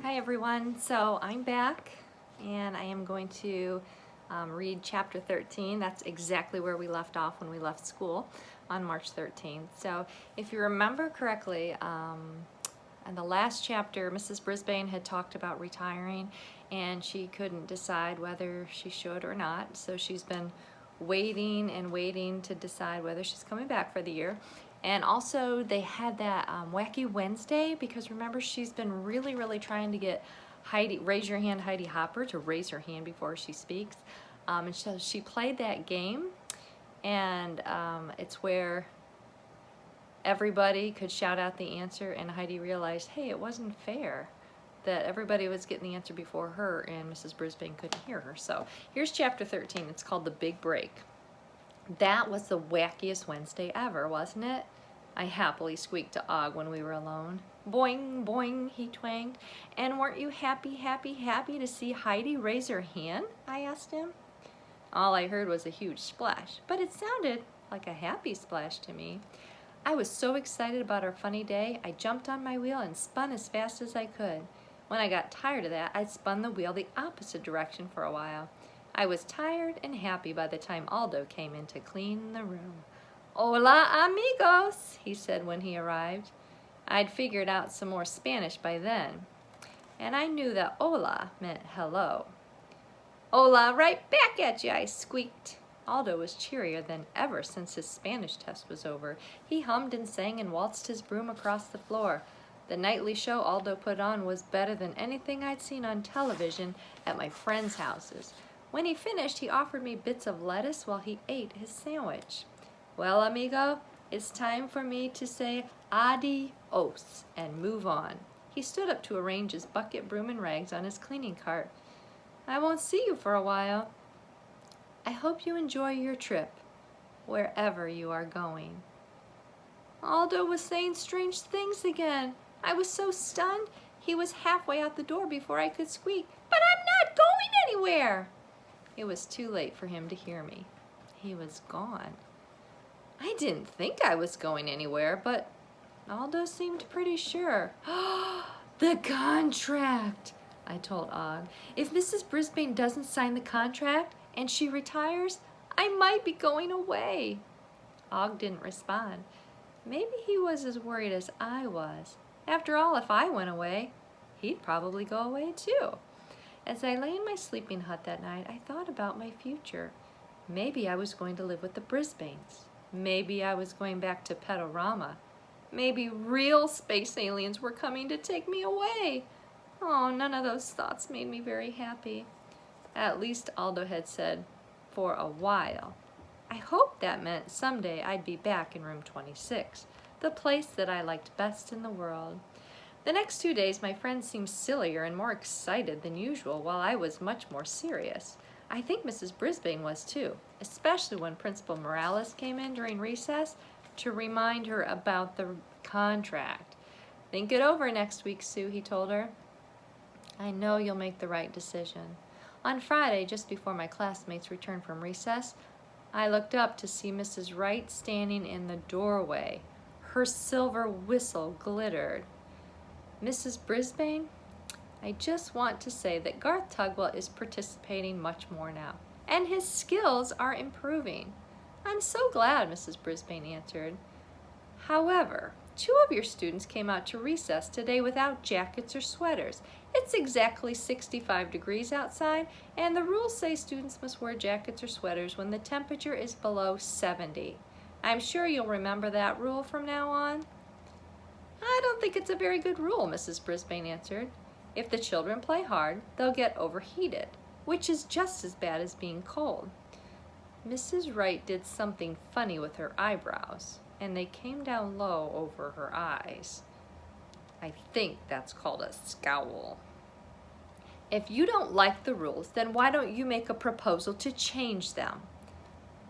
Hi everyone, so I'm back and I am going to read chapter 13. That's exactly where we left off when we left school on March 13th. So if you remember correctly, in the last chapter Mrs. Brisbane had talked about retiring and she couldn't decide whether she should or not. So she's been waiting and waiting to decide whether she's coming back for the year. And also they had that Wacky Wednesday, because remember she's been really trying to get Heidi, raise your hand Heidi Hopper, to raise her hand before she speaks. And so she played that game, and it's where everybody could shout out the answer, and Heidi realized, hey, it wasn't fair that everybody was getting the answer before her and Mrs. Brisbane couldn't hear her. So here's chapter 13. It's called The Big Break. That was the wackiest Wednesday ever, wasn't it? I happily squeaked to Og when we were alone. Boing, boing, he twanged. And weren't you happy to see Heidi raise her hand? I asked him. All I heard was a huge splash, but it sounded like a happy splash to me. I was so excited about our funny day, I jumped on my wheel and spun as fast as I could. When I got tired of that, I spun the wheel the opposite direction for a while. I was tired and happy by the time Aldo came in to clean the room. Hola, amigos, he said when he arrived. I'd figured out some more Spanish by then, and I knew that hola meant hello. Hola, right back at you, I squeaked. Aldo was cheerier than ever since his Spanish test was over. He hummed and sang and waltzed his broom across the floor. The nightly show Aldo put on was better than anything I'd seen on television at my friends' houses. When he finished, he offered me bits of lettuce while he ate his sandwich. Well, amigo, it's time for me to say adios and move on. He stood up to arrange his bucket, broom, and rags on his cleaning cart. I won't see you for a while. I hope you enjoy your trip, wherever you are going. Aldo was saying strange things again. I was so stunned, he was halfway out the door before I could squeak, "But I'm not going anywhere!" It was too late for him to hear me. He was gone. I didn't think I was going anywhere, but Aldo seemed pretty sure. The contract, I told Og. If Mrs. Brisbane doesn't sign the contract and she retires, I might be going away. Og didn't respond. Maybe he was as worried as I was. After all, if I went away, he'd probably go away too. As I lay in my sleeping hut that night, I thought about my future. Maybe I was going to live with the Brisbanes. Maybe I was going back to Pedorama. Maybe real space aliens were coming to take me away. Oh, none of those thoughts made me very happy. At least Aldo had said, for a while. I hoped that meant someday I'd be back in room 26, the place that I liked best in the world. The next 2 days, my friends seemed sillier and more excited than usual, while I was much more serious. I think Mrs. Brisbane was too, especially when Principal Morales came in during recess to remind her about the contract. Think it over next week, Sue, he told her. I know you'll make the right decision. On Friday, just before my classmates returned from recess, I looked up to see Mrs. Wright standing in the doorway. Her silver whistle glittered. Mrs. Brisbane, I just want to say that Garth Tugwell is participating much more now, and his skills are improving. I'm so glad, Mrs. Brisbane answered. However, 2 of your students came out to recess today without jackets or sweaters. It's exactly 65 degrees outside, and the rules say students must wear jackets or sweaters when the temperature is below 70. I'm sure you'll remember that rule from now on. I don't think it's a very good rule, Mrs. Brisbane answered. If the children play hard, they'll get overheated, which is just as bad as being cold. Mrs. Wright did something funny with her eyebrows, and they came down low over her eyes. I think that's called a scowl. If you don't like the rules, then why don't you make a proposal to change them?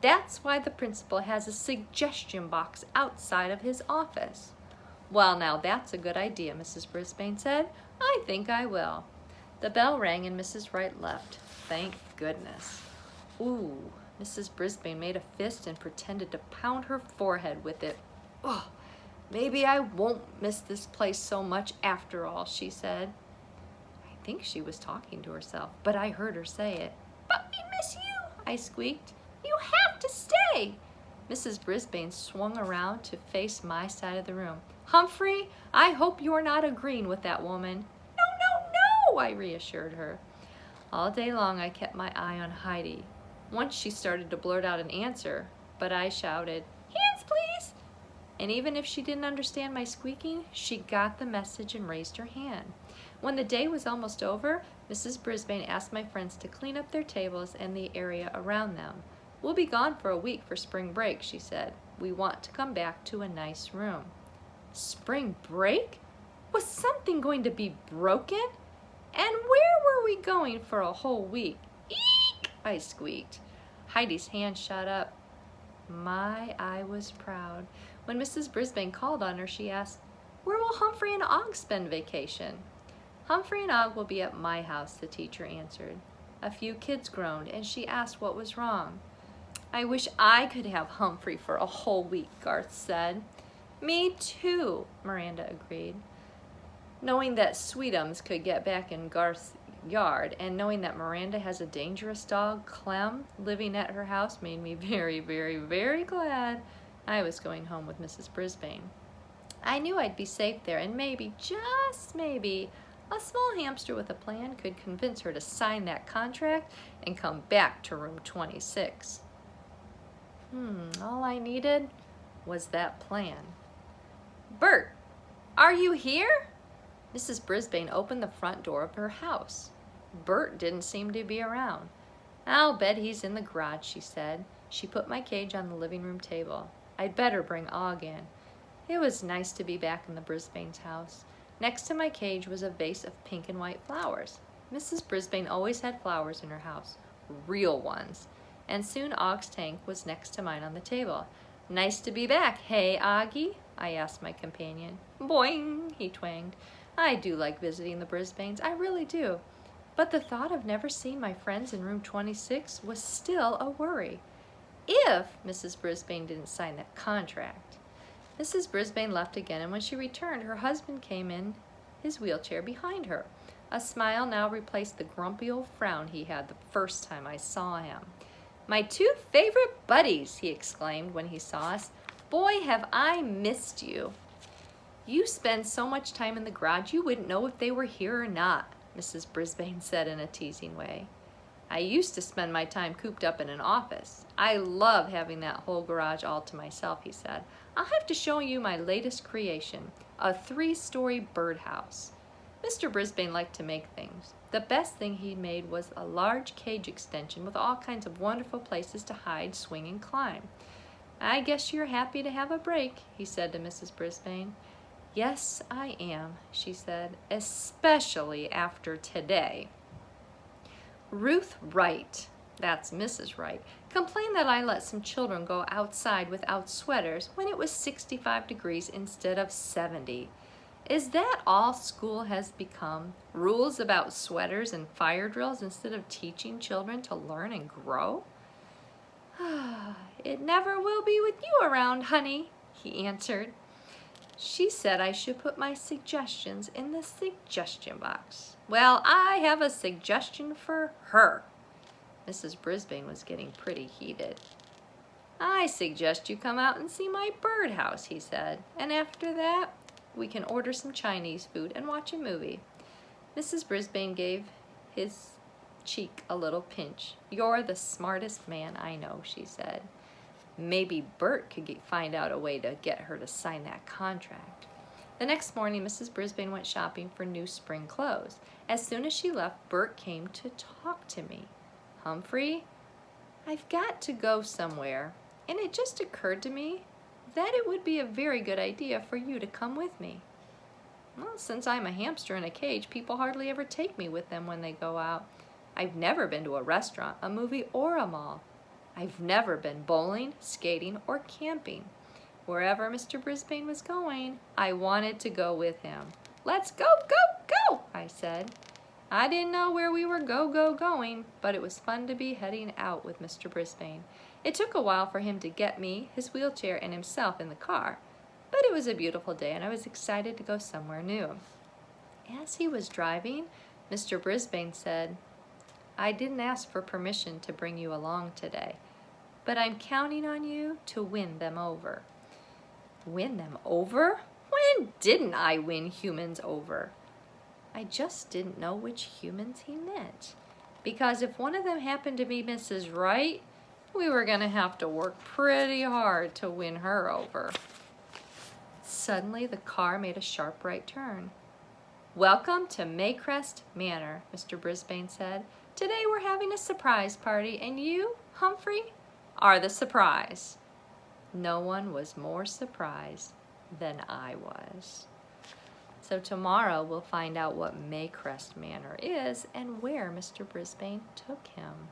That's why the principal has a suggestion box outside of his office. Well, now that's a good idea, Mrs. Brisbane said. I think I will. The bell rang and Mrs. Wright left. Thank goodness. Ooh, Mrs. Brisbane made a fist and pretended to pound her forehead with it. Oh, maybe I won't miss this place so much after all, she said. think she was talking to herself, but I heard her say it. "But we miss you," I squeaked. "You have to stay." Mrs. Brisbane swung around to face my side of the room. "Humphrey, I hope you're not agreeing with that woman." "No, no, no," I reassured her. All day long I kept my eye on Heidi. Once she started to blurt out an answer, but I shouted, "Hands, please!" And even if she didn't understand my squeaking, she got the message and raised her hand. When the day was almost over, Mrs. Brisbane asked my friends to clean up their tables and the area around them. "We'll be gone for a week for spring break," she said. "We want to come back to a nice room." Spring break? Was something going to be broken? And where were we going for a whole week? "Eek!" I squeaked. Heidi's hand shot up. I was proud. When Mrs. Brisbane called on her, she asked, "Where will Humphrey and Og spend vacation?" "Humphrey and Og will be at my house," the teacher answered. A few kids groaned, and she asked what was wrong. "I wish I could have Humphrey for a whole week," Garth said. "Me too," Miranda agreed. Knowing that Sweetums could get back in Garth's yard, and knowing that Miranda has a dangerous dog, Clem, living at her house made me very, very, very glad I was going home with Mrs. Brisbane. I knew I'd be safe there, and maybe, just maybe, a small hamster with a plan could convince her to sign that contract and come back to room 26. All I needed was that plan. "Bert, are you here?" Mrs. Brisbane opened the front door of her house. Bert didn't seem to be around. "I'll bet he's in the garage," she said. She put my cage on the living room table. I'd better bring Og in. It was nice to be back in the Brisbane's house. Next to my cage was a vase of pink and white flowers. Mrs. Brisbane always had flowers in her house, real ones. And soon Og's tank was next to mine on the table. "Nice to be back, hey, Oggie?" I asked my companion. "Boing," he twanged. I do like visiting the Brisbanes, I really do. But the thought of never seeing my friends in room 26 was still a worry. If Mrs. Brisbane didn't sign that contract. Mrs. Brisbane left again, and when she returned, her husband came in his wheelchair behind her. A smile now replaced the grumpy old frown he had the first time I saw him. "My two favorite buddies," he exclaimed when he saw us. "Boy, have I missed you." "You spend so much time in the garage you wouldn't know if they were here or not," Mrs. Brisbane said in a teasing way. "I used to spend my time cooped up in an office. I love having that whole garage all to myself," he said. "I'll have to show you my latest creation, a 3-story birdhouse." Mr. Brisbane liked to make things. The best thing he'd made was a large cage extension with all kinds of wonderful places to hide, swing, and climb. "I guess you're happy to have a break," he said to Mrs. Brisbane. "Yes, I am," she said, "especially after today." Ruth Wright, that's Mrs. Wright, complained that I let some children go outside without sweaters when it was 65 degrees instead of 70. Is that all school has become? Rules about sweaters and fire drills instead of teaching children to learn and grow? "It never will be with you around, honey," he answered. She said I should put my suggestions in the suggestion box. Well, I have a suggestion for her. Mrs. Brisbane was getting pretty heated. "I suggest you come out and see my birdhouse," he said, "and after that, we can order some Chinese food and watch a movie." Mrs. Brisbane gave his cheek a little pinch. "You're the smartest man I know," she said. Maybe Bert could find out a way to get her to sign that contract. The next morning, Mrs. Brisbane went shopping for new spring clothes. As soon as she left, Bert came to talk to me. "Humphrey, I've got to go somewhere, and it just occurred to me that it would be a very good idea for you to come with me." "Well, since I'm a hamster in a cage, people hardly ever take me with them when they go out. I've never been to a restaurant, a movie, or a mall. I've never been bowling, skating, or camping. Wherever Mr. Brisbane was going, I wanted to go with him." "Let's go, go, go," I said. I didn't know where we were going, but it was fun to be heading out with Mr. Brisbane. It took a while for him to get me, his wheelchair, and himself in the car, but it was a beautiful day and I was excited to go somewhere new. As he was driving, Mr. Brisbane said, "I didn't ask for permission to bring you along today, but I'm counting on you to win them over." Win them over? When didn't I win humans over? I just didn't know which humans he meant. Because if one of them happened to be Mrs. Wright, we were going to have to work pretty hard to win her over. Suddenly, the car made a sharp right turn. "Welcome to Maycrest Manor," Mr. Brisbane said. "Today we're having a surprise party, and you, Humphrey, are the surprise." No one was more surprised than I was. So tomorrow we'll find out what Maycrest Manor is and where Mr. Brisbane took him.